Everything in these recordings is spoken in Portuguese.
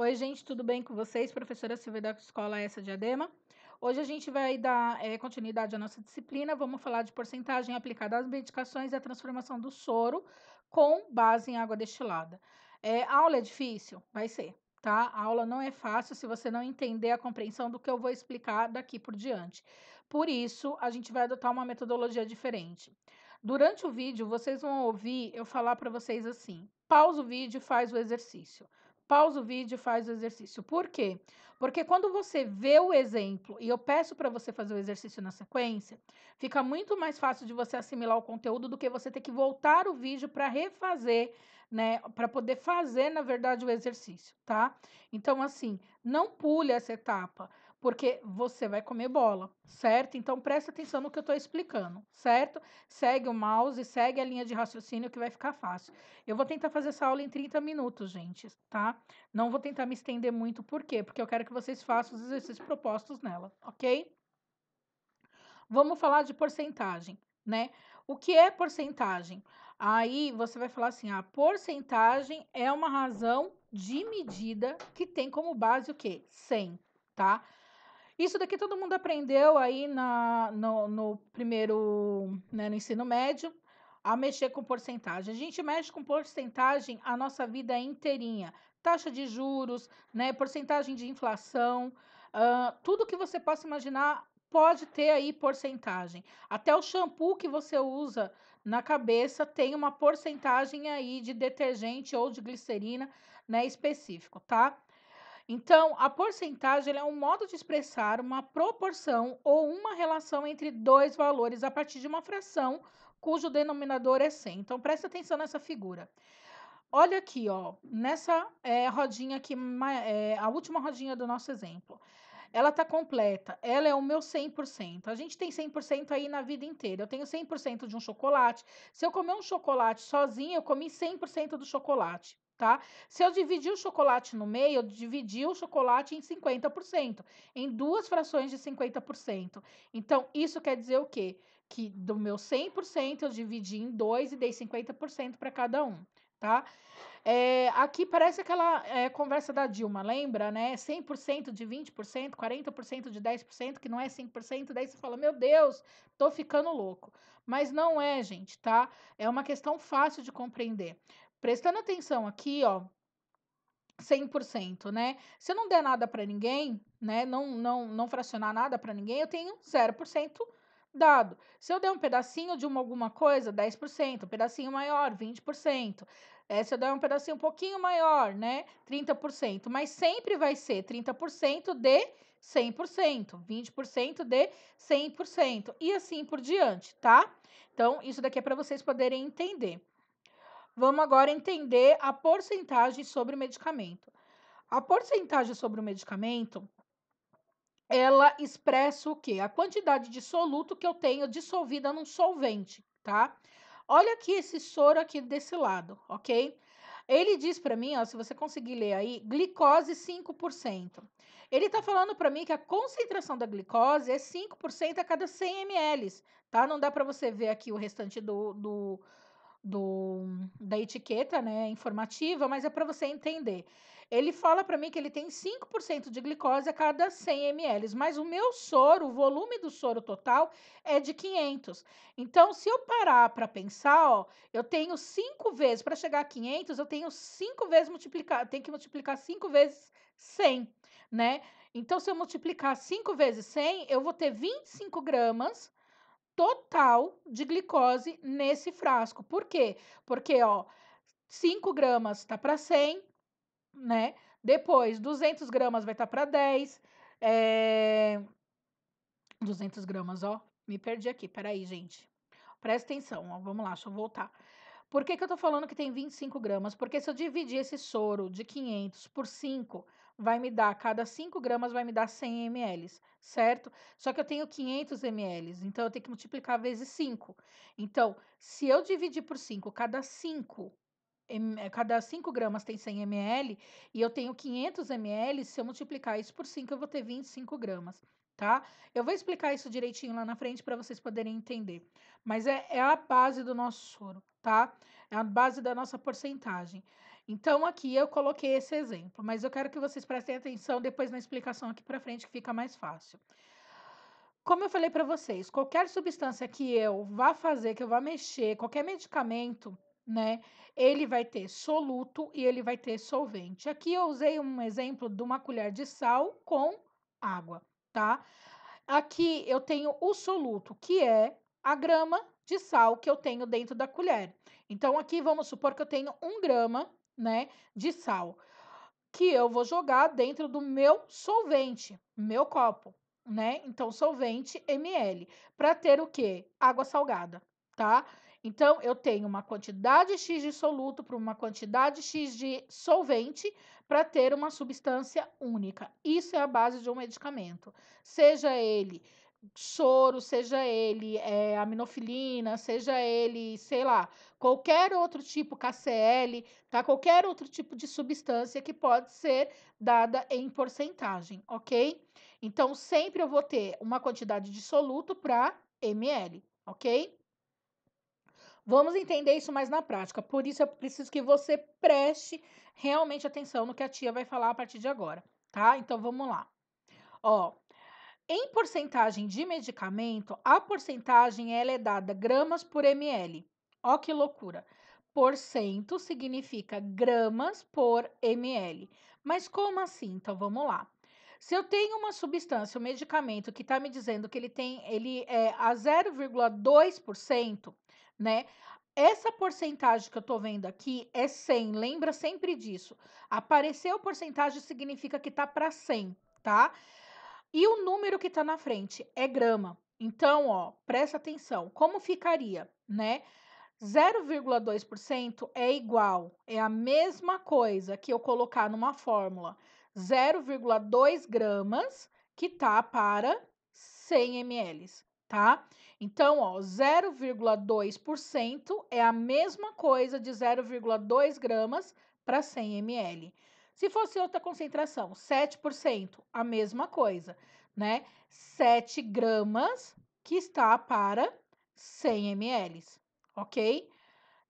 Oi, gente, tudo bem com vocês? Professora Silvia da Escola Essa Diadema. Hoje a gente vai dar continuidade à nossa disciplina. Vamos falar de porcentagem aplicada às medicações e a transformação do soro com base em água destilada. A aula é difícil? Vai ser, tá? A aula não é fácil se você não entender a compreensão do que eu vou explicar daqui por diante. Por isso, a gente vai adotar uma metodologia diferente. Durante o vídeo, vocês vão ouvir eu falar para vocês assim: pausa o vídeo e faz o exercício. Pausa o vídeo e faz o exercício. Por quê? Porque quando você vê o exemplo e eu peço para você fazer o exercício na sequência, fica muito mais fácil de você assimilar o conteúdo do que você ter que voltar o vídeo para refazer, né? Para poder fazer, na verdade, o exercício, tá? Então, assim, não pule essa etapa, porque você vai comer bola, certo? Então, presta atenção no que eu estou explicando, certo? Segue o mouse, segue a linha de raciocínio que vai ficar fácil. Eu vou tentar fazer essa aula em 30 minutos, gente, tá? Não vou tentar me estender muito, por quê? Porque eu quero que vocês façam os exercícios propostos nela, ok? Vamos falar de porcentagem, né? O que é porcentagem? Aí você vai falar assim: a porcentagem é uma razão de medida que tem como base o quê? 100, tá? Isso daqui todo mundo aprendeu aí no primeiro, né, no ensino médio, a mexer com porcentagem. A gente mexe com porcentagem a nossa vida inteirinha. Taxa de juros, né, porcentagem de inflação, tudo que você possa imaginar pode ter aí porcentagem. Até o shampoo que você usa na cabeça tem uma porcentagem aí de detergente ou de glicerina, né, específico, tá? Então, a porcentagem é um modo de expressar uma proporção ou uma relação entre dois valores a partir de uma fração cujo denominador é 100. Então, presta atenção nessa figura. Olha aqui, ó, nessa rodinha aqui, a última rodinha do nosso exemplo. Ela está completa, ela é o meu 100%. A gente tem 100% aí na vida inteira. Eu tenho 100% de um chocolate. Se eu comer um chocolate sozinho, eu comi 100% do chocolate, tá? Se eu dividir o chocolate no meio, eu dividi o chocolate em 50%, em duas frações de 50%. Então, isso quer dizer o quê? Que do meu 100% eu dividi em dois e dei 50% para cada um, tá? Aqui parece aquela conversa da Dilma, lembra, né? 100% de 20%, 40% de 10%, que não é 100%, daí você fala, meu Deus, tô ficando louco. Mas não é, gente, tá? É uma questão fácil de compreender. Prestando atenção aqui, ó, 100%, né? Se eu não der nada para ninguém, né? Não fracionar nada para ninguém, eu tenho 0% dado. Se eu der um pedacinho de alguma coisa, 10%, um pedacinho maior, 20%. Se eu der um pedacinho um pouquinho maior, né? 30%. Mas sempre vai ser 30% de 100%, 20% de 100%. E assim por diante, tá? Então, isso daqui é para vocês poderem entender. Vamos agora entender a porcentagem sobre o medicamento. A porcentagem sobre o medicamento, ela expressa o quê? A quantidade de soluto que eu tenho dissolvida num solvente, tá? Olha aqui esse soro aqui desse lado, ok? Ele diz para mim, ó, se você conseguir ler aí, glicose 5%. Ele tá falando para mim que a concentração da glicose é 5% a cada 100 ml, tá? Não dá para você ver aqui o restante da etiqueta, né, informativa, mas é para você entender. Ele fala para mim que ele tem 5% de glicose a cada 100 ml, mas o meu soro, o volume do soro total é de 500. Então, se eu parar para pensar, ó, eu tenho 5 vezes, para chegar a 500, eu tenho 5 vezes multiplicar, tenho que multiplicar 5 vezes 100, né? Então, se eu multiplicar 5 vezes 100, eu vou ter 25 gramas total de glicose nesse frasco. Por quê? Porque, ó, 5 gramas tá para 100, né? Depois, 200 gramas vai estar para 10. 200 gramas, ó. Me perdi aqui, peraí, gente. Presta atenção, ó. Vamos lá, deixa eu voltar. Por que que eu tô falando que tem 25 gramas? Porque se eu dividir esse soro de 500 por 5, vai me dar, cada 5 gramas vai me dar 100 ml, certo? Só que eu tenho 500 ml, então eu tenho que multiplicar vezes 5. Então, se eu dividir por 5, cada 5 gramas tem 100 ml e eu tenho 500 ml, se eu multiplicar isso por 5, eu vou ter 25 gramas, tá? Eu vou explicar isso direitinho lá na frente para vocês poderem entender. Mas é a base do nosso soro, tá? É a base da nossa porcentagem. Então, aqui eu coloquei esse exemplo, mas eu quero que vocês prestem atenção depois na explicação aqui para frente, que fica mais fácil. Como eu falei para vocês, qualquer substância que eu vá fazer, que eu vá mexer, qualquer medicamento, né, ele vai ter soluto e ele vai ter solvente. Aqui eu usei um exemplo de uma colher de sal com água, tá? Aqui eu tenho o soluto, que é a grama de sal que eu tenho dentro da colher. Então, aqui vamos supor que eu tenho 1 grama, né, de sal, que eu vou jogar dentro do meu solvente, meu copo, né? Então, solvente ml, para ter o quê? Água salgada, tá? Então, eu tenho uma quantidade X de soluto para uma quantidade X de solvente para ter uma substância única. Isso é a base de um medicamento. Seja ele soro, seja ele aminofilina, seja ele, sei lá, qualquer outro tipo, KCL, tá? Qualquer outro tipo de substância que pode ser dada em porcentagem, ok? Então, sempre eu vou ter uma quantidade de soluto para ml, ok? Vamos entender isso mais na prática, por isso eu preciso que você preste realmente atenção no que a tia vai falar a partir de agora, tá? Então, vamos lá. Ó, em porcentagem de medicamento, a porcentagem ela é dada gramas por ml. Ó que loucura. Porcento significa gramas por ml. Mas como assim? Então vamos lá. Se eu tenho uma substância, um medicamento que está me dizendo que ele é a 0,2%, né? Essa porcentagem que eu estou vendo aqui é 100, lembra sempre disso. Apareceu porcentagem significa que está para 100, tá? E o número que está na frente é grama. Então, ó, presta atenção. Como ficaria, né? 0,2% é igual, é a mesma coisa que eu colocar numa fórmula 0,2 gramas, que tá para 100 ml, tá? Então, ó, 0,2% é a mesma coisa de 0,2 gramas para 100 ml. Se fosse outra concentração, 7%, a mesma coisa, né? 7 gramas que está para 100 ml, ok?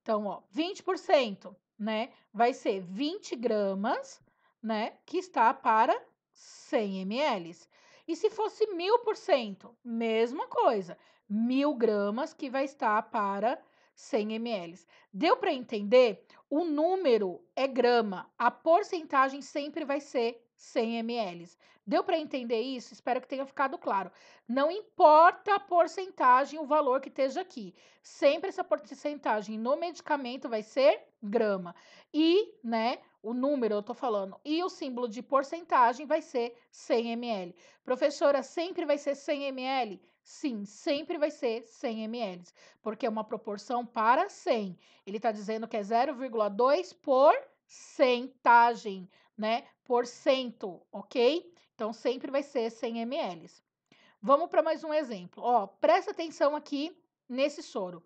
Então, ó, 20%, né? Vai ser 20 gramas, né? Que está para 100 ml. E se fosse 1000%, mesma coisa, 1000 gramas que vai estar para 100 ml. Deu para entender? O número é grama, a porcentagem sempre vai ser 100 ml. Deu para entender isso? Espero que tenha ficado claro. Não importa a porcentagem, o valor que esteja aqui. Sempre essa porcentagem no medicamento vai ser grama. E, né, o número eu tô falando, e o símbolo de porcentagem vai ser 100 ml. Professora, sempre vai ser 100 ml? Sim, sempre vai ser 100 ml, porque é uma proporção para 100. Ele está dizendo que é 0,2 porcentagem, né? Porcento, ok? Então, sempre vai ser 100 ml. Vamos para mais um exemplo. Ó, presta atenção aqui nesse soro,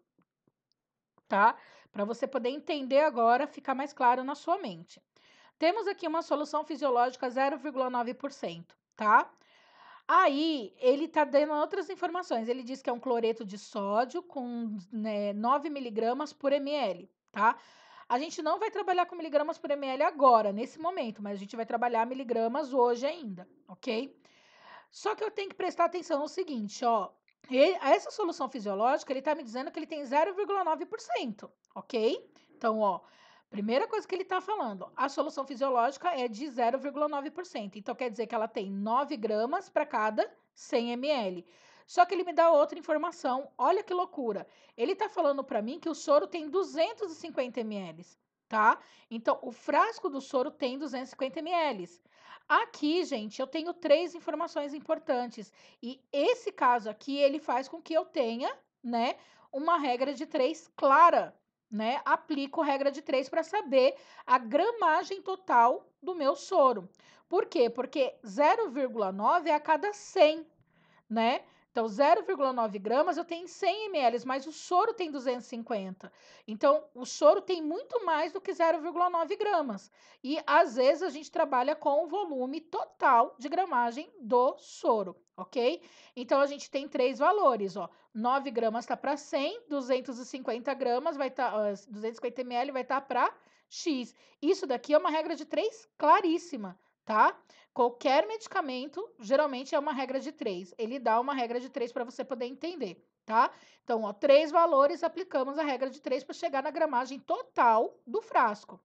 tá? Para você poder entender agora, ficar mais claro na sua mente. Temos aqui uma solução fisiológica 0,9%, tá? Aí, ele tá dando outras informações. Ele diz que é um cloreto de sódio com 9 miligramas por ml, tá? A gente não vai trabalhar com miligramas por ml agora, nesse momento, mas a gente vai trabalhar miligramas hoje ainda, ok? Só que eu tenho que prestar atenção no seguinte, ó. Essa solução fisiológica, ele está me dizendo que ele tem 0,9%, ok? Então, ó, primeira coisa que ele está falando, a solução fisiológica é de 0,9%. Então, quer dizer que ela tem 9 gramas para cada 100 ml. Só que ele me dá outra informação, olha que loucura. Ele está falando para mim que o soro tem 250 ml, tá? Então, o frasco do soro tem 250 ml. Aqui, gente, eu tenho 3 informações importantes. E esse caso aqui, ele faz com que eu tenha, né, uma regra de 3 clara, né? Aplico regra de 3 para saber a gramagem total do meu soro. Por quê? Porque 0,9 é a cada 100, né? Então, 0,9 gramas eu tenho 100 ml, mas o soro tem 250. Então, o soro tem muito mais do que 0,9 gramas. E, às vezes, a gente trabalha com o volume total de gramagem do soro, ok? Então, a gente tem 3 valores, ó. 9 gramas está para 100, 250 gramas vai estar, 250 ml vai estar para X. Isso daqui é uma regra de 3 claríssima, tá? Qualquer medicamento, geralmente é uma regra de 3. Ele dá uma regra de 3 para você poder entender, tá? Então, ó, 3 valores, aplicamos a regra de 3 para chegar na gramagem total do frasco.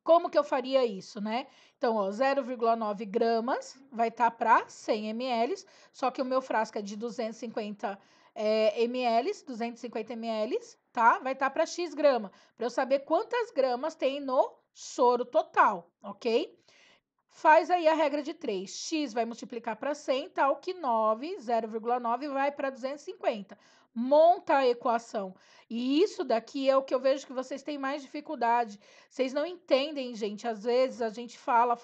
Como que eu faria isso, né? Então, ó, 0,9 gramas vai estar para 100 ml, só que o meu frasco é de 250 ml, 250 ml, tá? Vai estar para X grama, para eu saber quantas gramas tem no soro total, ok? Faz aí a regra de 3. X vai multiplicar para 100, tal que 0,9 vai para 250. Monta a equação. E isso daqui é o que eu vejo que vocês têm mais dificuldade. Vocês não entendem, gente. Às vezes a gente fala.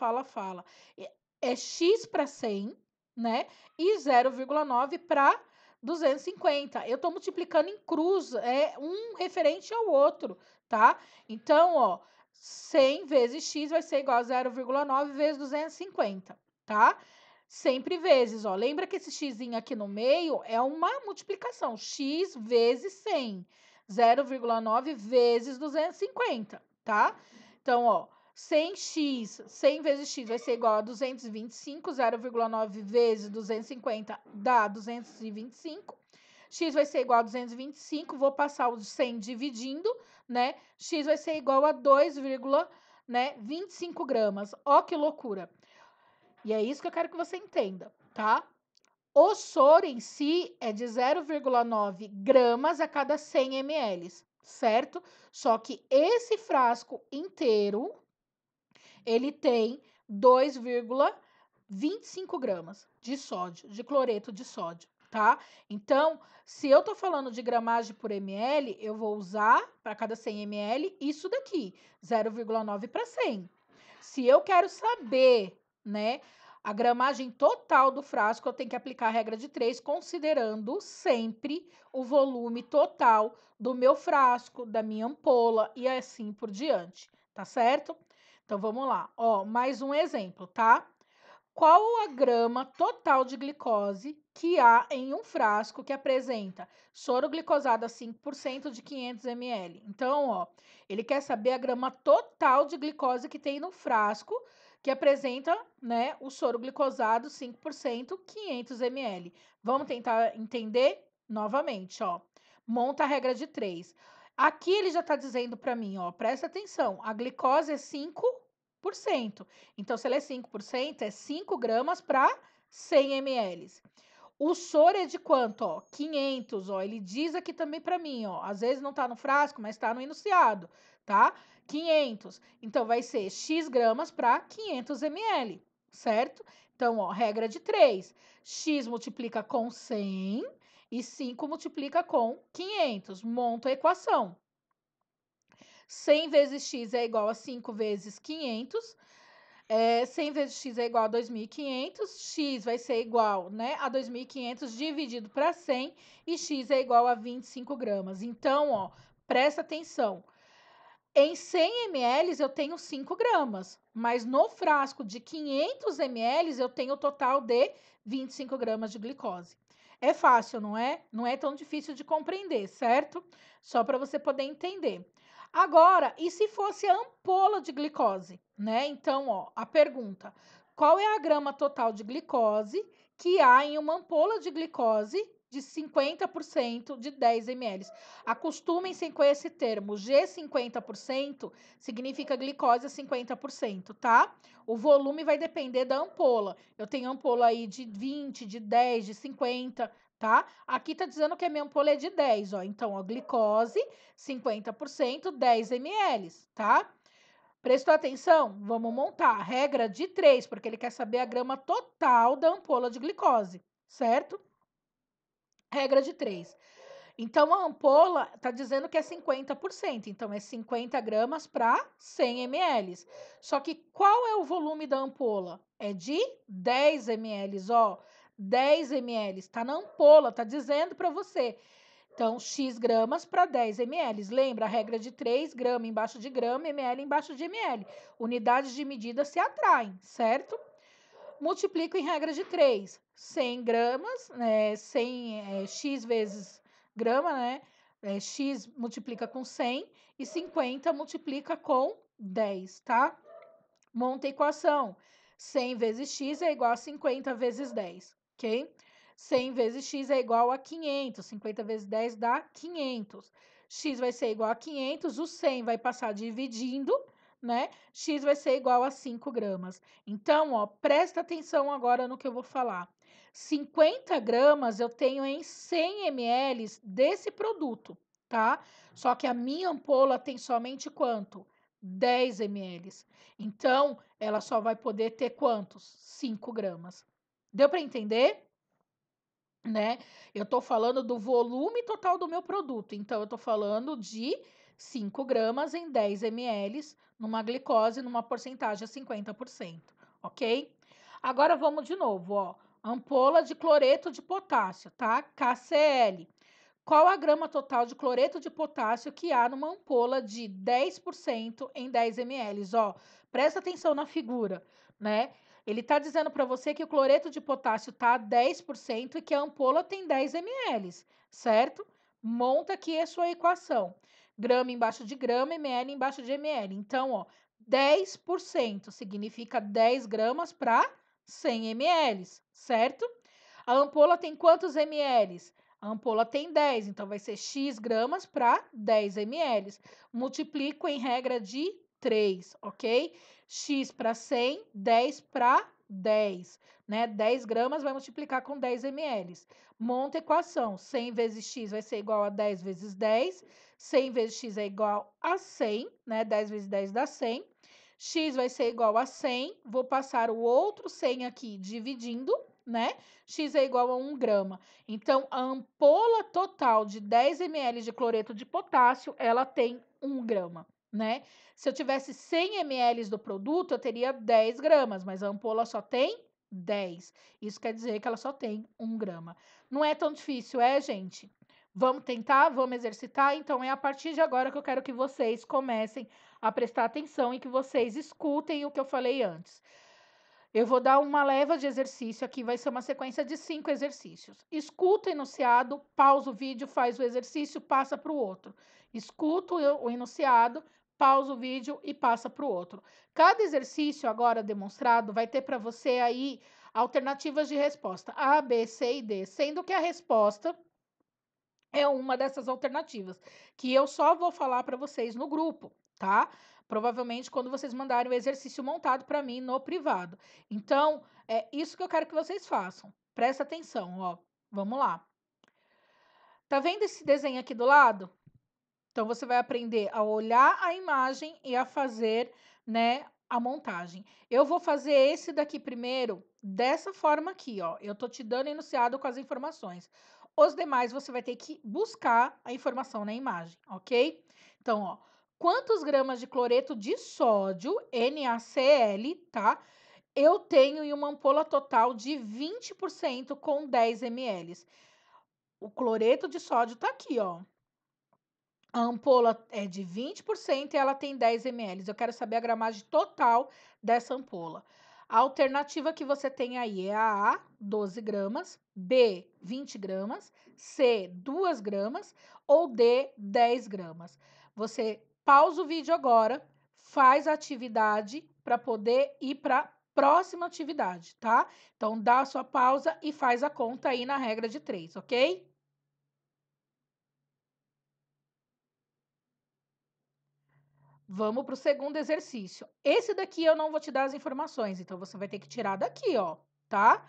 É X para 100, né? E 0,9 para 250. Eu estou multiplicando em cruz, é um referente ao outro, tá? Então, ó, 100 vezes x vai ser igual a 0,9 vezes 250, tá? Sempre vezes, ó. Lembra que esse x aqui no meio é uma multiplicação. X vezes 100. 0,9 vezes 250, tá? Então, ó, 100x, 100 vezes x vai ser igual a 225, 0,9 vezes 250 dá 225. X vai ser igual a 225, vou passar o 100 dividindo, né? X vai ser igual a 2,25 gramas. Ó que loucura. E é isso que eu quero que você entenda, tá? O soro em si é de 0,9 gramas a cada 100 ml, certo? Só que esse frasco inteiro, ele tem 2,25 gramas de sódio, de cloreto de sódio, tá? Então, se eu tô falando de gramagem por ml, eu vou usar para cada 100 ml isso daqui, 0,9 para 100. Se eu quero saber, né, a gramagem total do frasco, eu tenho que aplicar a regra de 3, considerando sempre o volume total do meu frasco, da minha ampola e assim por diante, tá certo? Então, vamos lá. Ó, mais um exemplo, tá? Qual a grama total de glicose que há em um frasco que apresenta soro glicosado a 5% de 500 ml? Então, ó, ele quer saber a grama total de glicose que tem no frasco que apresenta, né, o soro glicosado 5%, 500 ml. Vamos tentar entender novamente, ó. Monta a regra de 3. Aqui ele já está dizendo para mim, ó, presta atenção, a glicose é 5%. Então, se ela é 5%, é 5 gramas para 100 ml. O soro é de quanto? Ó, 500, ó. Ele diz aqui também para mim, ó. Às vezes não está no frasco, mas está no enunciado, tá? 500. Então, vai ser X gramas para 500 ml, certo? Então, ó, regra de 3. X multiplica com 100 e 5 multiplica com 500. Monta a equação. 100 vezes x é igual a 5 vezes 500. 100 vezes x é igual a 2.500. X vai ser igual, né, a 2.500 dividido para 100 e x é igual a 25 gramas. Então, ó, presta atenção. Em 100 ml eu tenho 5 gramas, mas no frasco de 500 ml eu tenho o total de 25 gramas de glicose. É fácil, não é? Não é tão difícil de compreender, certo? Só para você poder entender. Agora, e se fosse a ampola de glicose, né? Então, ó, a pergunta: qual é a grama total de glicose que há em uma ampola de glicose de 50% de 10 ml? Acostumem-se com esse termo. G50% significa glicose a 50%, tá? O volume vai depender da ampola. Eu tenho ampola aí de 20, de 10, de 50, tá? Aqui tá dizendo que a minha ampola é de 10, ó. Então, ó, glicose, 50%, 10 ml, tá? Prestou atenção? Vamos montar a regra de 3, porque ele quer saber a grama total da ampola de glicose, certo? Regra de 3. Então, a ampola está dizendo que é 50%, então é 50 gramas para 100 ml. Só que qual é o volume da ampola? É de 10 ml, ó. 10 ml, está na ampola, está dizendo para você. Então, X gramas para 10 ml. Lembra a regra de 3, grama embaixo de grama, ml embaixo de ml. Unidades de medida se atraem, certo? Multiplico em regra de 3. 100 gramas, né, 100 X vezes grama, né? X multiplica com 100 e 50 multiplica com 10, tá? Monta a equação. 100 vezes x é igual a 50 vezes 10, ok? 100 vezes x é igual a 500. 50 vezes 10 dá 500. X vai ser igual a 500, o 100 vai passar dividindo, né? X vai ser igual a 5 gramas. Então, ó, presta atenção agora no que eu vou falar. 50 gramas eu tenho em 100 ml desse produto, tá? Só que a minha ampola tem somente quanto? 10 ml. Então, ela só vai poder ter quantos? 5 gramas. Deu para entender? Né? Eu estou falando do volume total do meu produto. Então, eu estou falando de 5 gramas em 10 ml, numa glicose, numa porcentagem de 50%. Ok? Agora, vamos de novo, ó. Ampola de cloreto de potássio, tá? KCl. Qual a grama total de cloreto de potássio que há numa ampola de 10% em 10 ml? Ó, presta atenção na figura, né? Ele está dizendo para você que o cloreto de potássio está a 10% e que a ampola tem 10 ml, certo? Monta aqui a sua equação. Grama embaixo de grama, ml embaixo de ml. Então, ó, 10% significa 10 gramas para 100 ml, certo? A ampola tem quantos ml? A ampola tem 10, então vai ser x gramas para 10 ml. Multiplico em regra de 3, ok? X para 100, 10 para 10, né? 10 gramas vai multiplicar com 10 ml. Monta a equação. 100 vezes x vai ser igual a 10 vezes 10. 100 vezes x é igual a 100, né? 10 vezes 10 dá 100. X vai ser igual a 100. Vou passar o outro 100 aqui dividindo, né? X é igual a 1 grama. Então, a ampola total de 10 ml de cloreto de potássio, ela tem 1 grama, né? Se eu tivesse 100 ml do produto, eu teria 10 gramas, mas a ampola só tem 10. Isso quer dizer que ela só tem 1 grama. Não é tão difícil, gente? Vamos tentar? Vamos exercitar? Então, é a partir de agora que eu quero que vocês comecem a prestar atenção e que vocês escutem o que eu falei antes. Eu vou dar uma leva de exercício aqui, vai ser uma sequência de 5 exercícios. Escuta o enunciado, pausa o vídeo, faz o exercício, passa para o outro. Escuta o enunciado, pausa o vídeo e passa para o outro. Cada exercício agora demonstrado vai ter para você aí alternativas de resposta A, B, C e D, sendo que a resposta é uma dessas alternativas, que eu só vou falar para vocês no grupo, tá? Provavelmente quando vocês mandarem o exercício montado para mim no privado. Então, é isso que eu quero que vocês façam. Presta atenção, ó. Vamos lá. Tá vendo esse desenho aqui do lado? Então, você vai aprender a olhar a imagem e a fazer, né, a montagem. Eu vou fazer esse daqui primeiro, dessa forma aqui, ó. Eu tô te dando enunciado com as informações. Os demais você vai ter que buscar a informação na imagem, ok? Então, ó, quantos gramas de cloreto de sódio, NaCl, tá? Eu tenho em uma ampola total de 20% com 10 ml. O cloreto de sódio tá aqui, ó. A ampola é de 20% e ela tem 10 ml. Eu quero saber a gramagem total dessa ampola. A alternativa que você tem aí é a A, 12 gramas, B, 20 gramas, C, 2 gramas ou D, 10 gramas. Você pausa o vídeo agora, faz a atividade para poder ir para a próxima atividade, tá? Então, dá a sua pausa e faz a conta aí na regra de 3, ok? Vamos para o segundo exercício. Esse daqui eu não vou te dar as informações, então você vai ter que tirar daqui, ó, tá?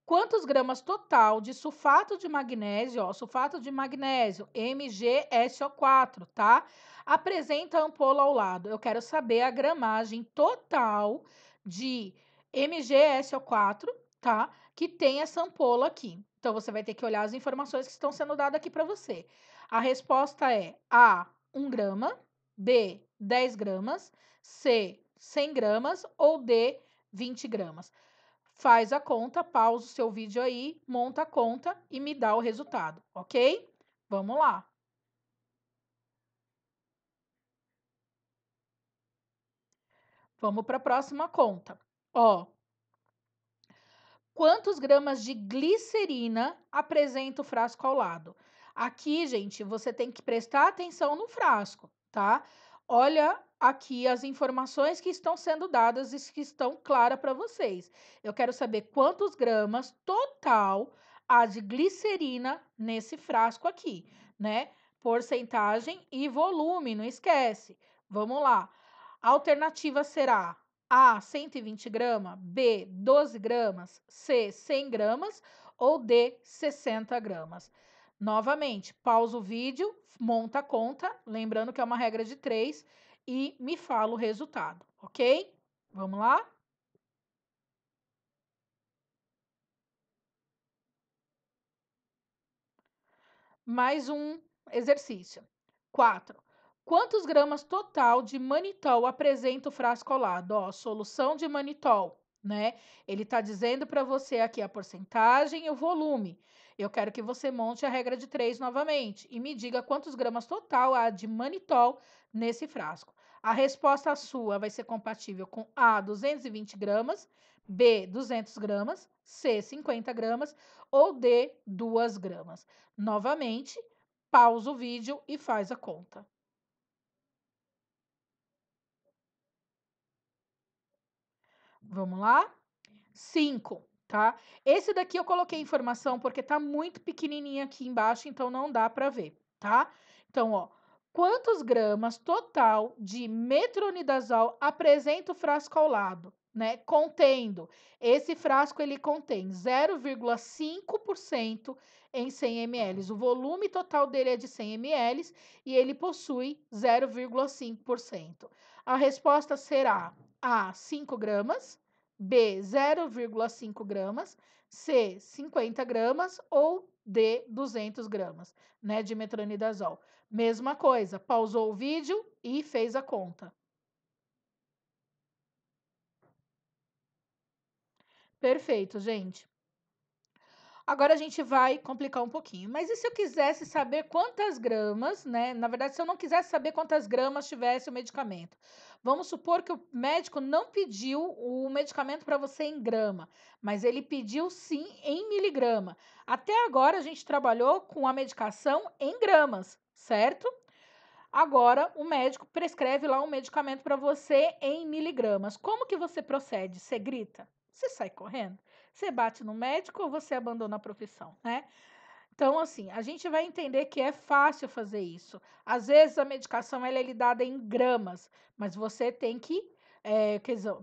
Quantos gramas total de sulfato de magnésio, ó, sulfato de magnésio, MgSO4, tá? Apresenta a ampola ao lado. Eu quero saber a gramagem total de MgSO4, tá? Que tem essa ampola aqui. Então, você vai ter que olhar as informações que estão sendo dadas aqui para você. A resposta é A, 1 grama, B, 10 gramas, C, 100 gramas ou D, 20 gramas. Faz a conta, pausa o seu vídeo aí, monta a conta e me dá o resultado, ok? Vamos lá. Vamos para a próxima conta. Ó, quantos gramas de glicerina apresenta o frasco ao lado? Aqui, gente, você tem que prestar atenção no frasco, tá? Olha aqui as informações que estão sendo dadas e que estão claras para vocês. Eu quero saber quantos gramas total há de glicerina nesse frasco aqui, né? Porcentagem e volume, não esquece. Vamos lá. A alternativa será A, 120 gramas, B, 12 gramas, C, 100 gramas ou D, 60 gramas. Novamente, pausa o vídeo, monta a conta, lembrando que é uma regra de 3 e me fala o resultado, ok? Vamos lá? Mais um exercício. 4. Quantos gramas total de manitol apresenta o frasco ao lado? Ó, solução de manitol, né? Ele está dizendo para você aqui a porcentagem e o volume. Eu quero que você monte a regra de 3 novamente e me diga quantos gramas total há de manitol nesse frasco. A resposta sua vai ser compatível com A, 220 gramas, B, 200 gramas, C, 50 gramas ou D, 2 gramas. Novamente, pausa o vídeo e faz a conta. Vamos lá? 5, tá? Esse daqui eu coloquei informação porque tá muito pequenininho aqui embaixo, então não dá para ver, tá? Então, ó, quantos gramas total de metronidazol apresenta o frasco ao lado, né? Contendo. Esse frasco ele contém 0,5% em 100 ml. O volume total dele é de 100 ml e ele possui 0,5%. A resposta será A, 5 gramas, B, 0,5 gramas, C, 50 gramas ou D, 200 gramas, né, de metronidazol. Mesma coisa, pausou o vídeo e fez a conta. Perfeito, gente. Agora a gente vai complicar um pouquinho. Mas e se eu quisesse saber quantas gramas, né? Na verdade, se eu não quisesse saber quantas gramas tivesse o medicamento. Vamos supor que o médico não pediu o medicamento para você em grama, mas ele pediu sim em miligrama. Até agora a gente trabalhou com a medicação em gramas, certo? Agora o médico prescreve lá um medicamento para você em miligramas. Como que você procede? Você grita? Você sai correndo? Você bate no médico ou você abandona a profissão, né? Então, assim, a gente vai entender que é fácil fazer isso. Às vezes a medicação ela é dada em gramas, mas você tem que.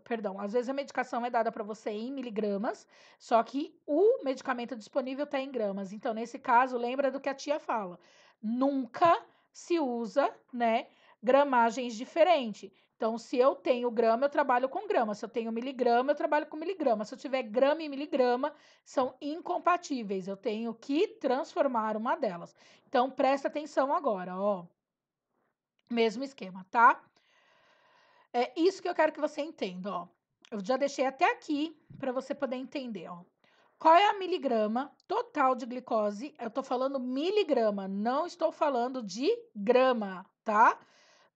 Perdão, às vezes a medicação é dada para você em miligramas, só que o medicamento disponível está em gramas. Então, nesse caso, lembra do que a tia fala. Nunca se usa, né, gramagens diferentes. Então, se eu tenho grama, eu trabalho com grama. Se eu tenho miligrama, eu trabalho com miligrama. Se eu tiver grama e miligrama, são incompatíveis. Eu tenho que transformar uma delas. Então, presta atenção agora, ó. Mesmo esquema, tá? É isso que eu quero que você entenda, ó. Eu já deixei até aqui para você poder entender, ó. Qual é a miligrama total de glicose? Eu tô falando miligrama, não estou falando de grama, tá?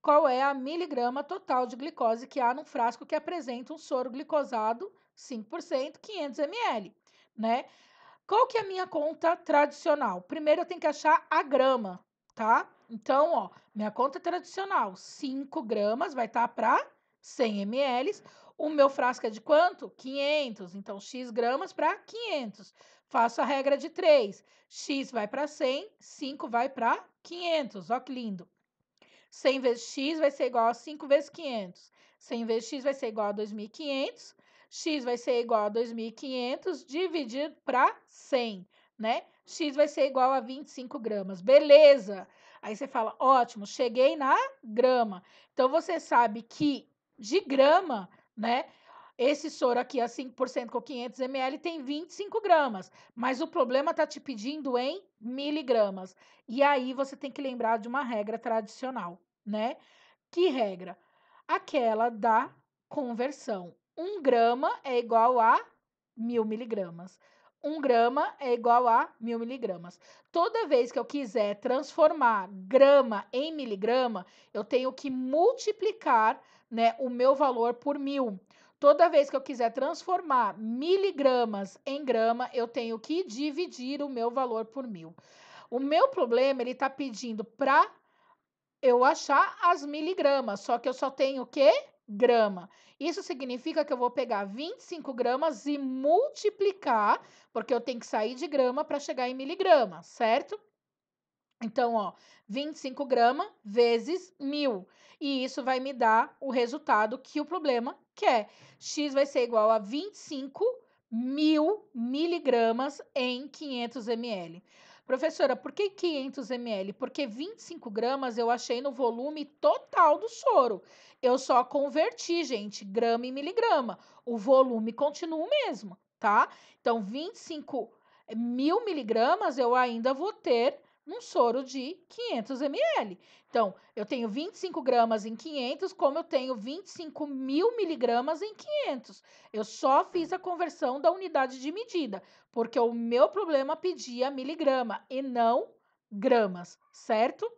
Qual é a miligrama total de glicose que há num frasco que apresenta um soro glicosado 5%, 500 ml, né? Qual que é a minha conta tradicional? Primeiro eu tenho que achar a grama, tá? Então, ó, minha conta tradicional, 5 gramas vai estar para 100 ml. O meu frasco é de quanto? 500. Então, X gramas para 500. Faço a regra de 3. X vai para 100, 5 vai para 500. Ó que lindo. 100 vezes x vai ser igual a 5 vezes 500. 100 vezes x vai ser igual a 2.500. X vai ser igual a 2.500 dividido para 100, né? X vai ser igual a 25 gramas. Beleza! Aí você fala, ótimo, cheguei na grama. Então, você sabe que de grama, né? Esse soro aqui a 5% com 500 ml tem 25 gramas, mas o problema está te pedindo em miligramas. E aí você tem que lembrar de uma regra tradicional, né? Que regra? Aquela da conversão. 1 grama é igual a 1.000 miligramas. 1 grama é igual a 1.000 miligramas. Toda vez que eu quiser transformar grama em miligrama, eu tenho que multiplicar, né, o meu valor por 1.000. Toda vez que eu quiser transformar miligramas em grama, eu tenho que dividir o meu valor por 1.000. O meu problema, ele tá pedindo para eu achar as miligramas, só que eu só tenho o quê? Grama. Isso significa que eu vou pegar 25 gramas e multiplicar, porque eu tenho que sair de grama para chegar em miligrama, certo? Então, ó, 25 gramas vezes 1.000. E isso vai me dar o resultado que o problema quer. X vai ser igual a 25.000 miligramas em 500 ml. Professora, por que 500 ml? Porque 25 gramas eu achei no volume total do soro. Eu só converti, gente, grama em miligrama. O volume continua o mesmo, tá? Então, 25.000 miligramas eu ainda vou ter num soro de 500 ml. Então, eu tenho 25 gramas em 500, como eu tenho 25.000 miligramas em 500. Eu só fiz a conversão da unidade de medida, porque o meu problema pedia miligrama e não gramas, certo?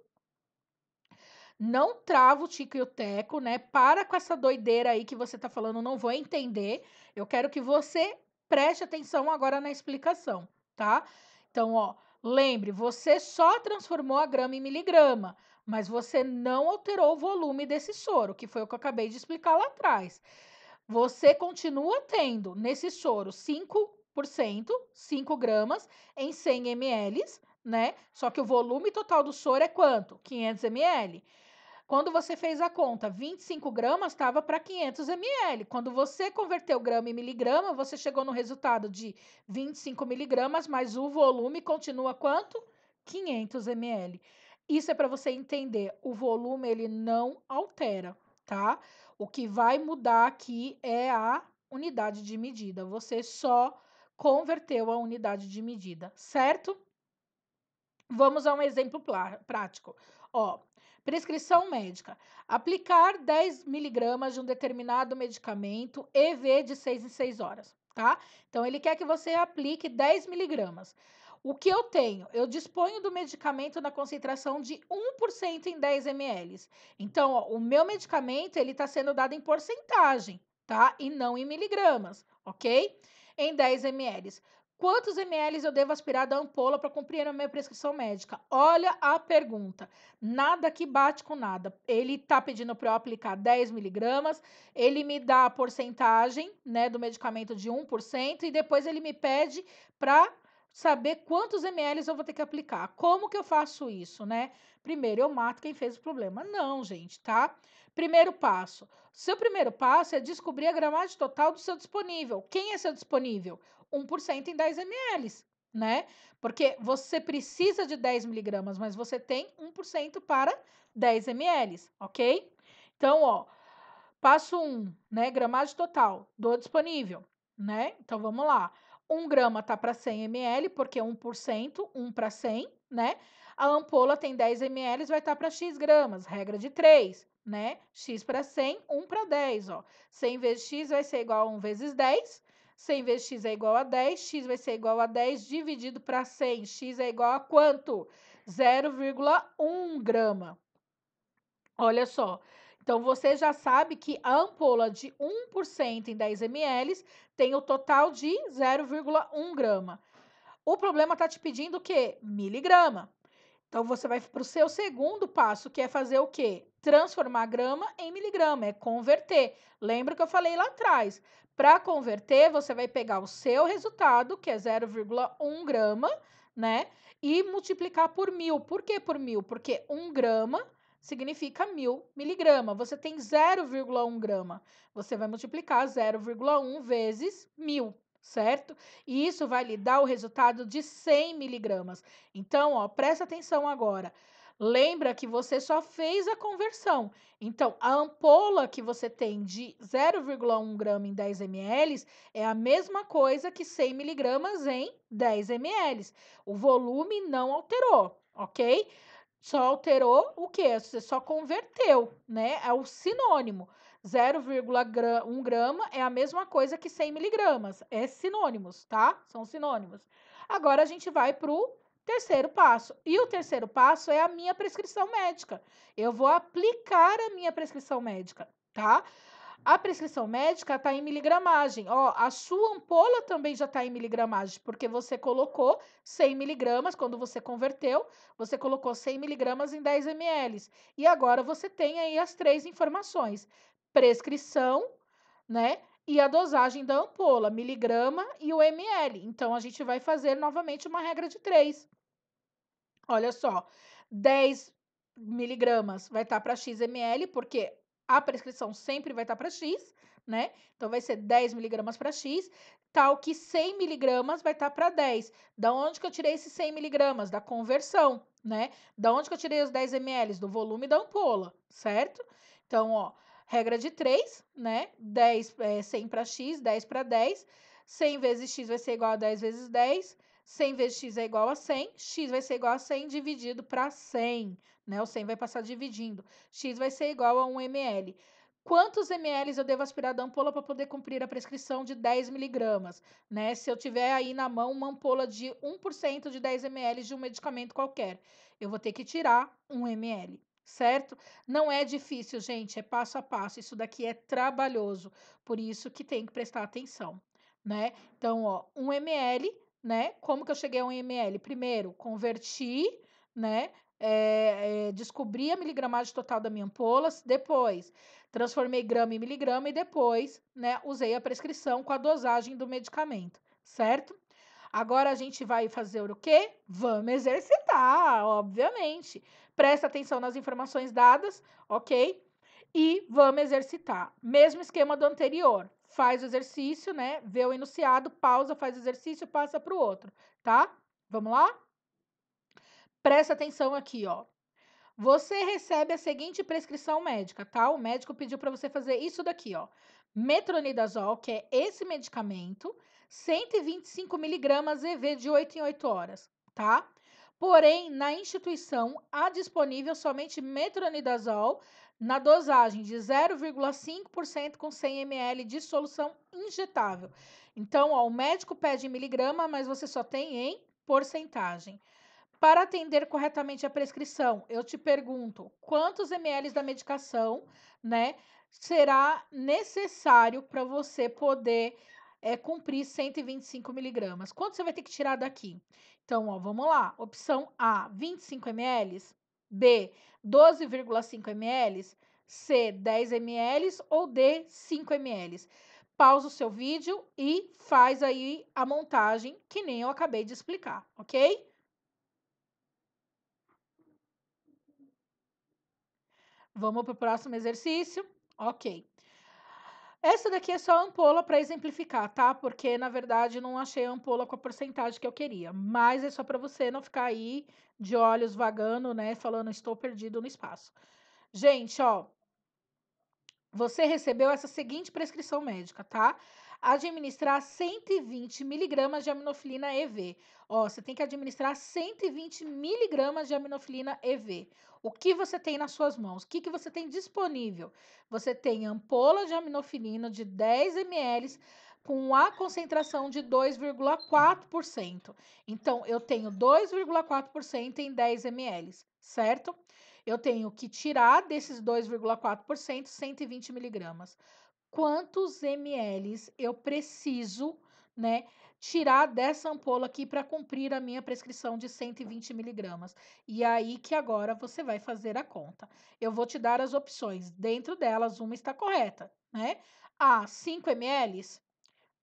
Não trava o tico e o teco, né? Para com essa doideira aí que você tá falando, não vou entender. Eu quero que você preste atenção agora na explicação, tá? Então, ó, lembre, você só transformou a grama em miligrama, mas você não alterou o volume desse soro, que foi o que eu acabei de explicar lá atrás. Você continua tendo nesse soro 5%, 5 gramas em 100 ml, né? Só que o volume total do soro é quanto? 500 ml. Quando você fez a conta, 25 gramas estava para 500 ml. Quando você converteu grama em miligrama, você chegou no resultado de 25 miligramas, mas o volume continua quanto? 500 ml. Isso é para você entender, o volume ele não altera, tá? O que vai mudar aqui é a unidade de medida. Você só converteu a unidade de medida, certo? Vamos a um exemplo prático. Ó, prescrição médica. Aplicar 10 miligramas de um determinado medicamento EV de 6 em 6 horas, tá? Então, ele quer que você aplique 10 miligramas. O que eu tenho? Eu disponho do medicamento na concentração de 1% em 10 ml. Então, ó, o meu medicamento, ele está sendo dado em porcentagem, tá? E não em miligramas, ok? Em 10 ml. Quantos ml eu devo aspirar da ampola para cumprir a minha prescrição médica? Olha a pergunta. Nada que bate com nada. Ele está pedindo para eu aplicar 10 miligramas, ele me dá a porcentagem, né, do medicamento de 1% e depois ele me pede para saber quantos ml eu vou ter que aplicar. Como que eu faço isso, né? Primeiro, eu mato quem fez o problema. Não, gente, tá? Primeiro passo. Seu primeiro passo é descobrir a gramagem total do seu disponível. Quem é seu disponível? 1% em 10 ml, né? Porque você precisa de 10 miligramas, mas você tem 1% para 10 ml, ok? Então, ó, passo 1, né? Gramagem total do disponível, né? Então, vamos lá. 1 grama tá para 100 ml, porque 1%, 1 para 100, né? A ampola tem 10 ml, vai estar para X gramas, regra de 3, né? X para 100, 1 para 10, ó. 100 vezes X vai ser igual a 1 vezes 10, 100 vezes x é igual a 10, x vai ser igual a 10 dividido para 100, x é igual a quanto? 0,1 grama. Olha só, então você já sabe que a ampola de 1% em 10 ml tem o total de 0,1 grama. O problema está te pedindo o quê? Miligrama. Então, você vai para o seu segundo passo, que é fazer o quê? Transformar grama em miligrama, é converter. Lembra que eu falei lá atrás? Para converter, você vai pegar o seu resultado, que é 0,1 grama, né? E multiplicar por 1.000. Por que por 1.000? Porque 1 grama significa 1.000 miligrama. Você tem 0,1 grama. Você vai multiplicar 0,1 vezes 1.000. Certo? E isso vai lhe dar o resultado de 100 miligramas. Então, ó, presta atenção agora. Lembra que você só fez a conversão. Então, a ampola que você tem de 0,1 grama em 10 ml é a mesma coisa que 100 miligramas em 10 ml. O volume não alterou, ok? Só alterou o quê? Você só converteu, né? É o sinônimo. 0,1 grama é a mesma coisa que 100 miligramas. É sinônimos, tá? São sinônimos. Agora a gente vai para o terceiro passo. E o terceiro passo é a minha prescrição médica. Eu vou aplicar a minha prescrição médica, tá? A prescrição médica está em miligramagem. Ó, a sua ampola também já está em miligramagem, porque você colocou 100 miligramas, quando você converteu, você colocou 100 miligramas em 10 ml. E agora você tem aí as 3 informações: prescrição, né? E a dosagem da ampola, miligrama e o ml. Então, a gente vai fazer novamente uma regra de 3. Olha só, 10 miligramas vai estar para x ml, porque a prescrição sempre vai estar para x, né? Então, vai ser 10 miligramas para x, tal que 100 miligramas vai estar para 10. Da onde que eu tirei esses 100 miligramas? Da conversão, né? Da onde que eu tirei os 10 ml? Do volume da ampola, certo? Então, ó, regra de 3, né? 100 para x, 10 para 10. 100 vezes x vai ser igual a 10 vezes 10. 100 vezes x é igual a 100, x vai ser igual a 100 dividido para 100, né? O 100 vai passar dividindo. X vai ser igual a 1 ml. Quantos ml eu devo aspirar da ampola para poder cumprir a prescrição de 10 miligramas, né? Se eu tiver aí na mão uma ampola de 1% de 10 ml de um medicamento qualquer, eu vou ter que tirar 1 ml, certo? Não é difícil, gente, é passo a passo. Isso daqui é trabalhoso, por isso que tem que prestar atenção, né? Então, ó, 1 ml, né? Como que eu cheguei a 1 ml? Primeiro, converti, né? Descobri a miligramagem total da minha ampola, depois transformei grama em miligrama e depois, né, usei a prescrição com a dosagem do medicamento, certo? Agora a gente vai fazer o quê? Vamos exercitar, obviamente. Presta atenção nas informações dadas, ok? E vamos exercitar. Mesmo esquema do anterior. Faz o exercício, né? Vê o enunciado, pausa, faz o exercício, passa para o outro, tá? Vamos lá? Presta atenção aqui, ó. Você recebe a seguinte prescrição médica, tá? O médico pediu para você fazer isso daqui, ó. Metronidazol, que é esse medicamento, 125 miligramas EV de 8 em 8 horas, tá? Porém, na instituição há disponível somente metronidazol na dosagem de 0,5% com 100 ml de solução injetável. Então, ó, o médico pede em miligrama, mas você só tem em porcentagem. Para atender corretamente a prescrição, eu te pergunto, quantos ml da medicação, né, será necessário para você poder cumprir 125 miligramas? Quanto você vai ter que tirar daqui? Então, ó, vamos lá. Opção A, 25 ml. B, 12,5 ml. C, 10 ml. Ou D, 5 ml. Pausa o seu vídeo e faz aí a montagem que nem eu acabei de explicar, ok? Vamos para o próximo exercício? Ok. Essa daqui é só a ampola para exemplificar, tá? Porque, na verdade, não achei a ampola com a porcentagem que eu queria. Mas é só para você não ficar aí de olhos vagando, né? Falando, estou perdido no espaço. Gente, ó, você recebeu essa seguinte prescrição médica, tá? Administrar 120 miligramas de aminofilina EV. Ó, você tem que administrar 120 miligramas de aminofilina EV. O que você tem nas suas mãos? O que você tem disponível? Você tem ampola de aminofilina de 10 ml com a concentração de 2,4%. Então, eu tenho 2,4% em 10 ml, certo? Eu tenho que tirar desses 2,4% 120 miligramas. Quantos ml eu preciso, né, tirar dessa ampola aqui para cumprir a minha prescrição de 120 miligramas? E aí que agora você vai fazer a conta. Eu vou te dar as opções. Dentro delas, uma está correta, né? A, 5 ml.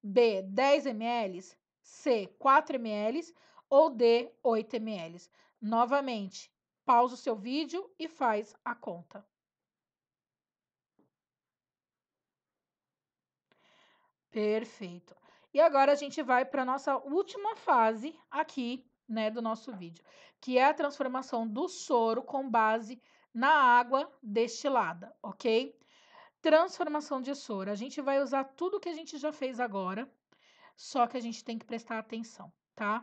B, 10 ml. C, 4 ml. Ou D, 8 ml. Novamente, pausa o seu vídeo e faz a conta. Perfeito. E agora a gente vai para a nossa última fase aqui, né, do nosso vídeo, que é a transformação do soro com base na água destilada, ok? Transformação de soro. A gente vai usar tudo que a gente já fez agora, só que a gente tem que prestar atenção, tá?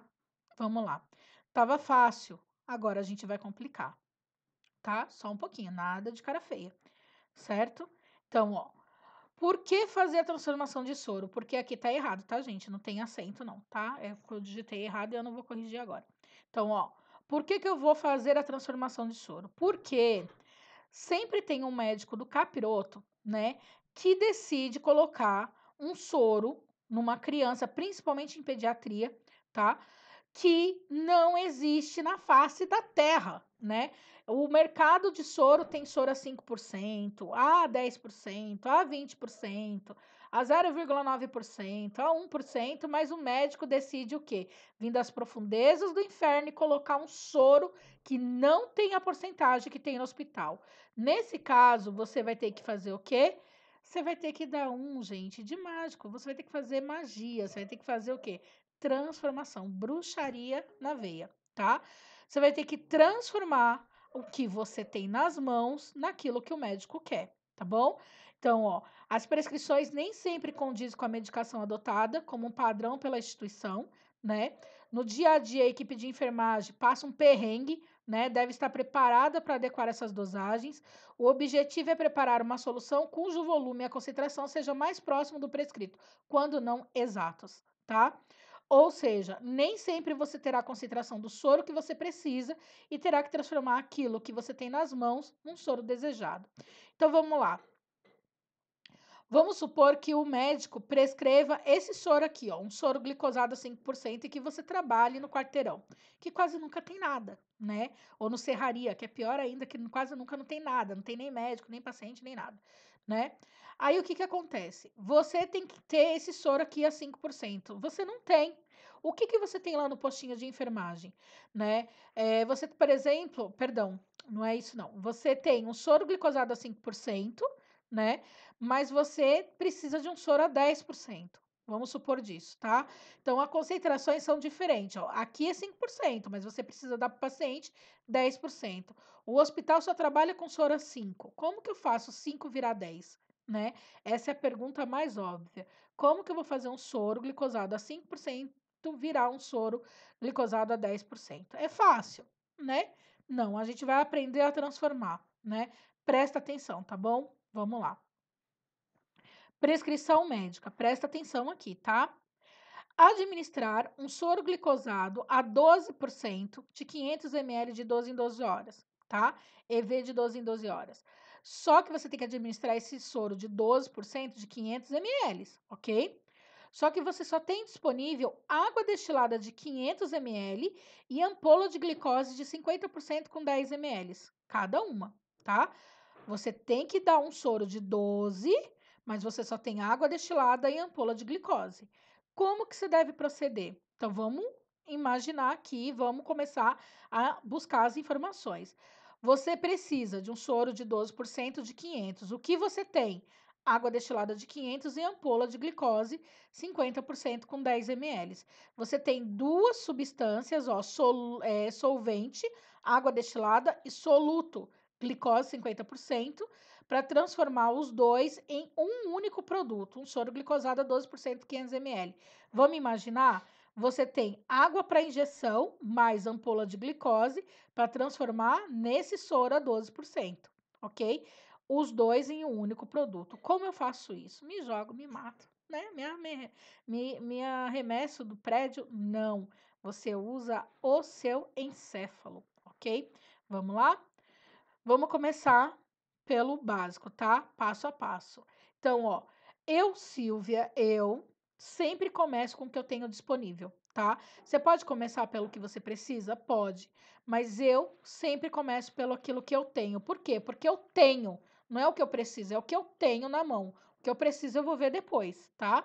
Vamos lá. Tava fácil, agora a gente vai complicar, tá? Só um pouquinho, nada de cara feia, certo? Então, ó, por que fazer a transformação de soro? Porque aqui tá errado, tá, gente? Não tem acento, não, tá? É porque eu digitei errado e eu não vou corrigir agora. Então, ó, por que eu vou fazer a transformação de soro? Porque sempre tem um médico do capiroto, né? que decide colocar um soro numa criança, principalmente em pediatria, tá? Que não existe na face da terra, né? O mercado de soro tem soro a 5%, a 10%, a 20%, a 0,9%, a 1%, mas o médico decide o quê? Vir das profundezas do inferno e colocar um soro que não tem a porcentagem que tem no hospital. Nesse caso, você vai ter que fazer o quê? Você vai ter que dar gente, de mágico. Você vai ter que fazer magia. Você vai ter que fazer o quê? Transformação, bruxaria na veia, tá? Você vai ter que transformar o que você tem nas mãos naquilo que o médico quer, tá bom? Então, ó, as prescrições nem sempre condizem com a medicação adotada como um padrão pela instituição, né? No dia a dia, a equipe de enfermagem passa um perrengue, né? Deve estar preparada para adequar essas dosagens. O objetivo é preparar uma solução cujo volume e a concentração seja mais próximo do prescrito, quando não exatos, tá? Ou seja, nem sempre você terá a concentração do soro que você precisa e terá que transformar aquilo que você tem nas mãos num soro desejado. Então vamos lá. Vamos supor que o médico prescreva esse soro aqui, ó, um soro glicosado a 5% e que você trabalhe no quarteirão, que quase nunca tem nada, né? Ou no serraria, que é pior ainda, que quase nunca não tem nada, não tem nem médico, nem paciente, nem nada, né? Aí o que acontece? Você tem que ter esse soro aqui a 5%. Você não tem. O que você tem lá no postinho de enfermagem, né? Você, por exemplo, perdão, não é isso não. Você tem um soro glicosado a 5%, né? Mas você precisa de um soro a 10%. Vamos supor disso, tá? Então, as concentrações são diferentes. Ó. Aqui é 5%, mas você precisa dar para o paciente 10%. O hospital só trabalha com soro a 5. Como que eu faço 5 virar 10? Né? Essa é a pergunta mais óbvia. Como que eu vou fazer um soro glicosado a 5% virar um soro glicosado a 10%? É fácil, né? Não, a gente vai aprender a transformar, né? Presta atenção, tá bom? Vamos lá. Prescrição médica, presta atenção aqui, tá? Administrar um soro glicosado a 12% de 500 ml de 12 em 12 horas, tá? EV de 12 em 12 horas. Só que você tem que administrar esse soro de 12% de 500 ml, ok? Só que você só tem disponível água destilada de 500 ml e ampola de glicose de 50% com 10 ml, cada uma, tá? Você tem que dar um soro de 12, mas você só tem água destilada e ampola de glicose. Como que você deve proceder? Então, vamos imaginar aqui, vamos começar a buscar as informações. Você precisa de um soro de 12% de 500. O que você tem? Água destilada de 500 e ampola de glicose 50% com 10 ml. Você tem duas substâncias, ó, solvente, água destilada e soluto, glicose 50%, para transformar os dois em um único produto, um soro glicosado a 12% 500 ml. Vamos imaginar? Você tem água para injeção mais ampola de glicose para transformar nesse soro a 12%, ok? Os dois em um único produto. Como eu faço isso? Me jogo, me mato, né? Me arremesso do prédio? Não. Você usa o seu encéfalo, ok? Vamos lá? Vamos começar pelo básico, tá? Passo a passo. Então, ó, Silvia, eu sempre começo com o que eu tenho disponível, tá? Você pode começar pelo que você precisa? Pode. Mas eu sempre começo pelo aquilo que eu tenho. Por quê? Porque eu tenho. Não é o que eu preciso, é o que eu tenho na mão. O que eu preciso eu vou ver depois, tá?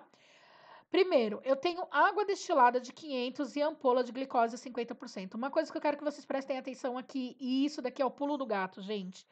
Primeiro, eu tenho água destilada de 500 e ampola de glicose a 50%. Uma coisa que eu quero que vocês prestem atenção aqui, e isso daqui é o pulo do gato, gente.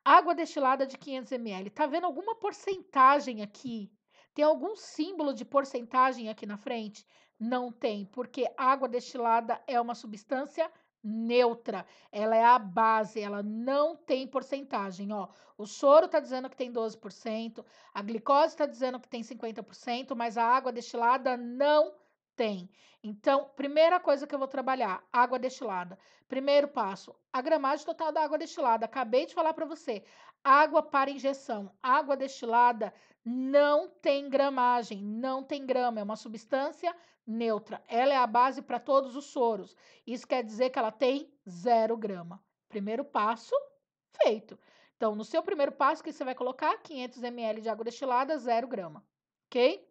Água destilada de 500 ml. Tá vendo alguma porcentagem aqui? Tem algum símbolo de porcentagem aqui na frente? Não tem, porque água destilada é uma substância neutra. Ela é a base, ela não tem porcentagem, ó. O soro está dizendo que tem 12%, a glicose está dizendo que tem 50%, mas a água destilada não tem. Então, primeira coisa que eu vou trabalhar, água destilada. Primeiro passo, a gramagem total da água destilada. Acabei de falar para você. Água para injeção, água destilada não tem gramagem, não tem grama, é uma substância neutra. Ela é a base para todos os soros. Isso quer dizer que ela tem 0 grama. Primeiro passo, feito. Então, no seu primeiro passo, que você vai colocar 500 ml de água destilada, 0 grama, ok?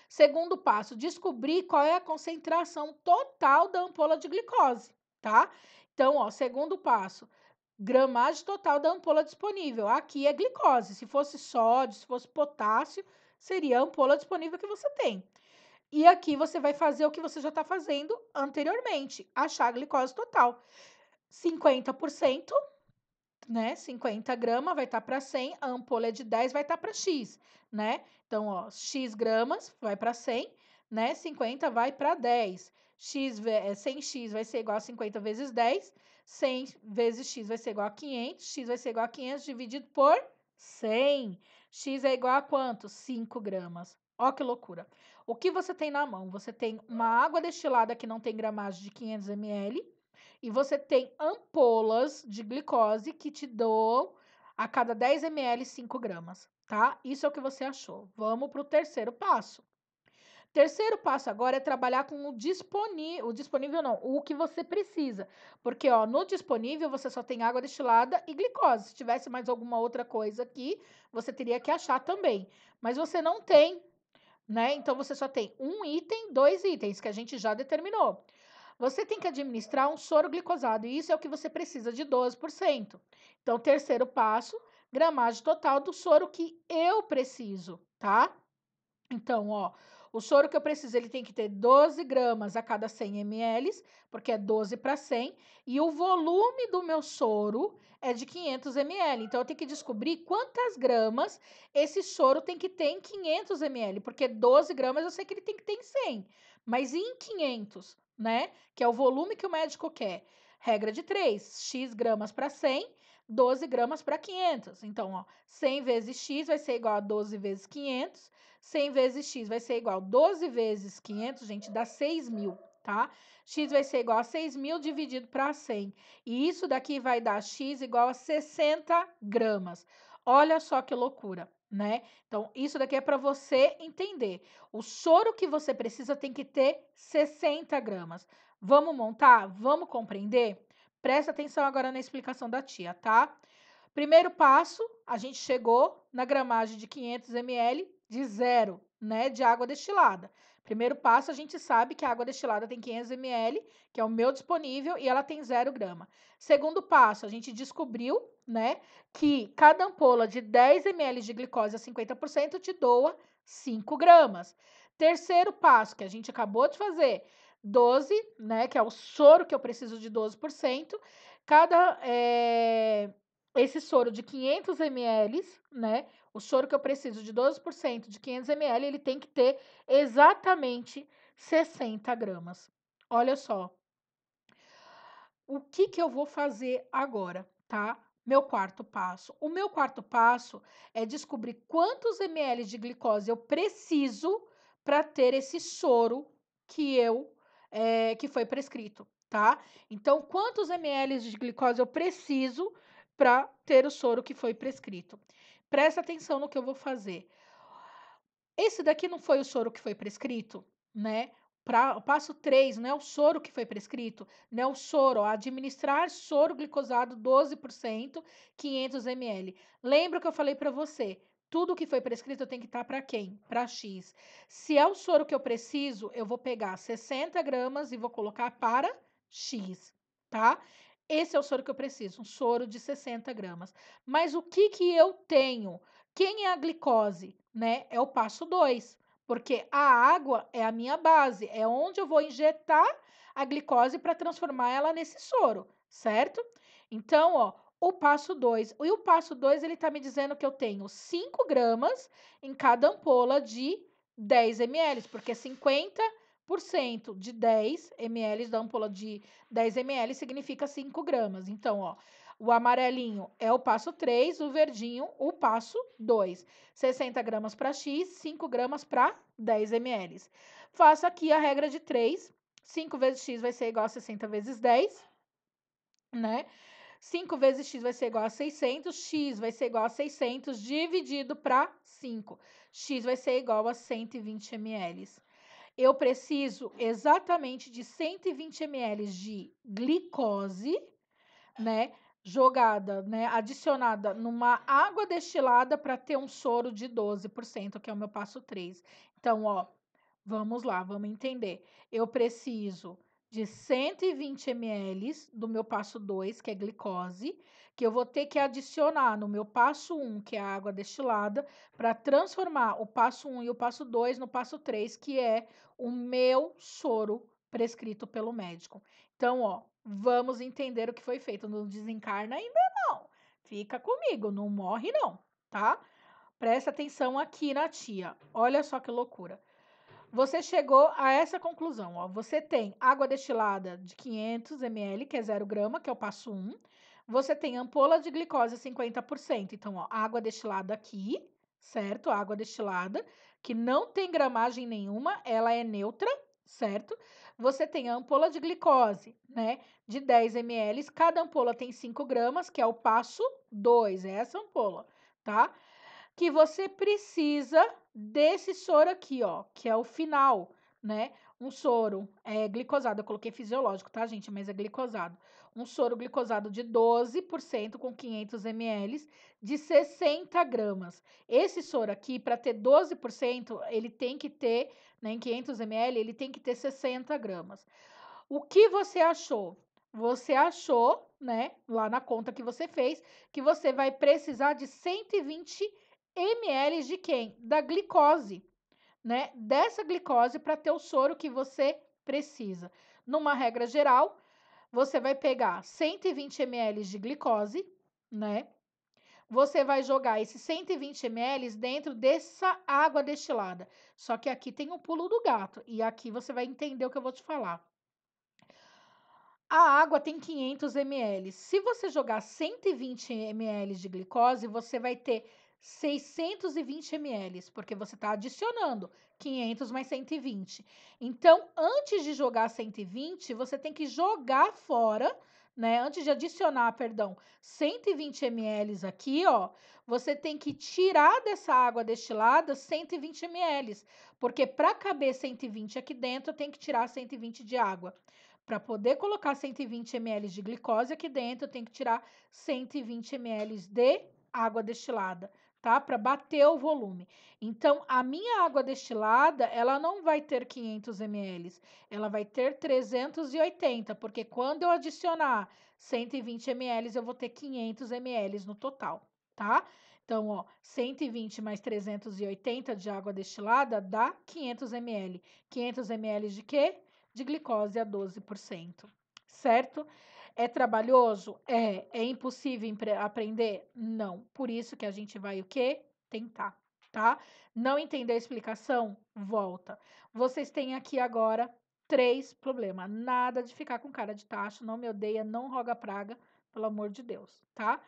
Segundo passo, descobrir qual é a concentração total da ampola de glicose, tá? Então, ó, segundo passo, gramagem total da ampola disponível. Aqui é glicose. Se fosse sódio, se fosse potássio, seria a ampola disponível que você tem. E aqui você vai fazer o que você já está fazendo anteriormente, achar a glicose total. 50%, né? 50 gramas vai estar para 100, a ampola é de 10 vai estar para X, né? Então, ó, X gramas vai para 100, né? 50 vai para 10. 100x vai ser igual a 50 vezes 10, 100 vezes x vai ser igual a 500, x vai ser igual a 500 dividido por 100. X é igual a quanto? 5 gramas. Ó que loucura. O que você tem na mão? Você tem uma água destilada que não tem gramagem de 500 ml, e você tem ampolas de glicose que te dão a cada 10 ml 5 gramas, tá? Isso é o que você achou. Vamos para o terceiro passo. Terceiro passo agora é trabalhar com o disponível não, o que você precisa. Porque, ó, no disponível você só tem água destilada e glicose. Se tivesse mais alguma outra coisa aqui, você teria que achar também. Mas você não tem, né? Então você só tem um item, 2 itens que a gente já determinou. Você tem que administrar um soro glicosado, e isso é o que você precisa, de 12%. Então, terceiro passo, gramagem total do soro que eu preciso, tá? Então, ó, o soro que eu preciso, ele tem que ter 12 gramas a cada 100 ml, porque é 12 para 100, e o volume do meu soro é de 500 ml. Então, eu tenho que descobrir quantas gramas esse soro tem que ter em 500 ml, porque 12 gramas eu sei que ele tem que ter em 100, mas em 500, né? Que é o volume que o médico quer. Regra de 3, x gramas para 100, 12 gramas para 500. Então, ó, 100 vezes x vai ser igual a 12 vezes 500, 100 vezes x vai ser igual a 12 vezes 500, gente, dá 6.000, tá? X vai ser igual a 6.000 dividido para 100. E isso daqui vai dar x igual a 60 gramas. Olha só que loucura, né? Então, isso daqui é para você entender. O soro que você precisa tem que ter 60 gramas. Vamos montar? Vamos compreender? Presta atenção agora na explicação da tia, tá? Primeiro passo, a gente chegou na gramagem de 500 ml de 0, né, de água destilada. Primeiro passo, a gente sabe que a água destilada tem 500 ml, que é o meu disponível, e ela tem 0 grama. Segundo passo, a gente descobriu, né, que cada ampola de 10 ml de glicose a 50% te doa 5 gramas. Terceiro passo, que a gente acabou de fazer, 12, né, que é o soro que eu preciso de 12%, cada esse soro de 500 ml, né? O soro que eu preciso de 12% de 500 ml, ele tem que ter exatamente 60 gramas. Olha só. O que que eu vou fazer agora, tá? Meu quarto passo. O meu quarto passo é descobrir quantos ml de glicose eu preciso para ter esse soro que foi prescrito, tá? Então, quantos ml de glicose eu preciso para ter o soro que foi prescrito? Presta atenção no que eu vou fazer. Esse daqui não foi o soro que foi prescrito, né? O passo 3, não é o soro que foi prescrito, não é o soro, administrar soro glicosado 12%, 500 ml. Lembra que eu falei para você, tudo que foi prescrito tem que estar para quem? Para X. Se é o soro que eu preciso, eu vou pegar 60 gramas e vou colocar para X, tá? Esse é o soro que eu preciso, um soro de 60 gramas. Mas o que que eu tenho? Quem é a glicose? Né? É o passo 2, porque a água é a minha base, é onde eu vou injetar a glicose para transformar ela nesse soro, certo? Então, ó, o passo 2. E o passo 2, ele está me dizendo que eu tenho 5 gramas em cada ampola de 10 ml, porque 50% de 10 ml da ampola de 10 ml significa 5 gramas. Então, ó, o amarelinho é o passo 3, o verdinho, o passo 2. 60 gramas para X, 5 gramas para 10 ml. Faço aqui a regra de 3. 5 vezes X vai ser igual a 60 vezes 10, né? 5 vezes X vai ser igual a 600, X vai ser igual a 600 dividido para 5. X vai ser igual a 120 ml. Eu preciso exatamente de 120 ml de glicose, né? jogada, né, adicionada numa água destilada para ter um soro de 12%, que é o meu passo 3. Então, ó, vamos lá, vamos entender. Eu preciso de 120 ml do meu passo 2, que é glicose, que eu vou ter que adicionar no meu passo 1, que é a água destilada, para transformar o passo 1 e o passo 2 no passo 3, que é o meu soro prescrito pelo médico. Então, ó, vamos entender o que foi feito. Não desencarna ainda não. Fica comigo, não morre não, tá? Presta atenção aqui na tia. Olha só que loucura. Você chegou a essa conclusão, ó. Você tem água destilada de 500 ml, que é 0 grama, que é o passo 1. Você tem ampola de glicose 50%. Então, ó, água destilada aqui, certo? Água destilada, que não tem gramagem nenhuma, ela é neutra, certo? Você tem a ampola de glicose, né? De 10 ml. Cada ampola tem 5 gramas, que é o passo 2, é essa ampola, tá? Que você precisa desse soro aqui, ó, que é o final, né? Um soro glicosado, eu coloquei fisiológico, tá, gente? Mas é glicosado. Um soro glicosado de 12% com 500 ml de 60 gramas. Esse soro aqui, para ter 12%, ele tem que ter, né, em 500 ml, ele tem que ter 60 gramas. O que você achou? Você achou, né, lá na conta que você fez, que você vai precisar de 120 ml de quem? Da glicose, né? Dessa glicose para ter o soro que você precisa. Numa regra geral, você vai pegar 120 ml de glicose, né? Você vai jogar esses 120 ml dentro dessa água destilada. Só que aqui tem um pulo do gato e aqui você vai entender o que eu vou te falar. A água tem 500 ml. Se você jogar 120 ml de glicose, você vai ter 620 ml, porque você está adicionando 500 mais 120. Então, antes de jogar 120, você tem que jogar fora, né? Antes de adicionar, perdão, 120 ml aqui, ó, você tem que tirar dessa água destilada 120 ml, porque para caber 120 aqui dentro, tem que tirar 120 de água. Para poder colocar 120 ml de glicose aqui dentro, eu tenho que tirar 120 ml de água destilada, tá? Para bater o volume. Então, a minha água destilada, ela não vai ter 500 ml, ela vai ter 380, porque quando eu adicionar 120 ml, eu vou ter 500 ml no total, tá? Então, ó, 120 mais 380 de água destilada dá 500 ml. 500 ml de quê? De glicose a 12%, certo? É trabalhoso? É impossível aprender? Não. Por isso que a gente vai o quê? Tentar, tá? Não entender a explicação? Volta. Vocês têm aqui agora 3 problemas. Nada de ficar com cara de tacho, não me odeia, não roga praga, pelo amor de Deus, tá?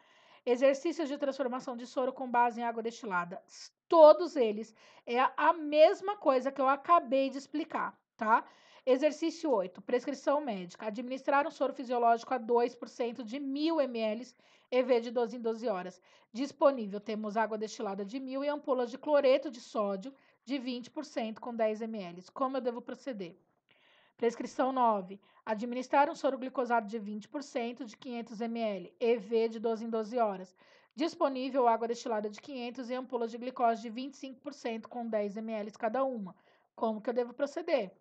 Exercícios de transformação de soro com base em água destilada. Todos eles é a mesma coisa que eu acabei de explicar, tá? Exercício 8. Prescrição médica. Administrar um soro fisiológico a 2% de 1.000 ml EV de 12 em 12 horas. Disponível, temos água destilada de 1.000 e ampolas de cloreto de sódio de 20% com 10 ml. Como eu devo proceder? Prescrição 9. Administrar um soro glicosado de 20% de 500 ml, EV de 12 em 12 horas. Disponível água destilada de 500 e ampolas de glicose de 25% com 10 ml cada uma. Como que eu devo proceder?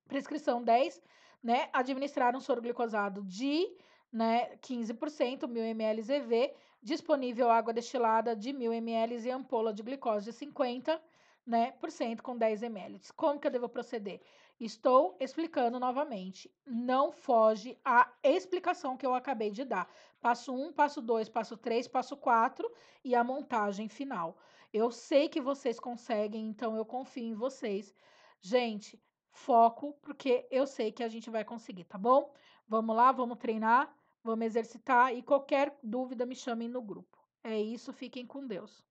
Prescrição 10, né? Administrar um soro glicosado de, né, 15%, 1.000 ml EV, disponível água destilada de 1.000 ml e ampola de glicose de 50%, né, por cento com 10 ml. Como que eu devo proceder? Estou explicando novamente. Não foge à explicação que eu acabei de dar. Passo 1, passo 2, passo 3, passo 4 e a montagem final. Eu sei que vocês conseguem, então eu confio em vocês. Gente, foco, porque eu sei que a gente vai conseguir, tá bom? Vamos lá, vamos treinar, vamos exercitar e qualquer dúvida me chamem no grupo. É isso, fiquem com Deus.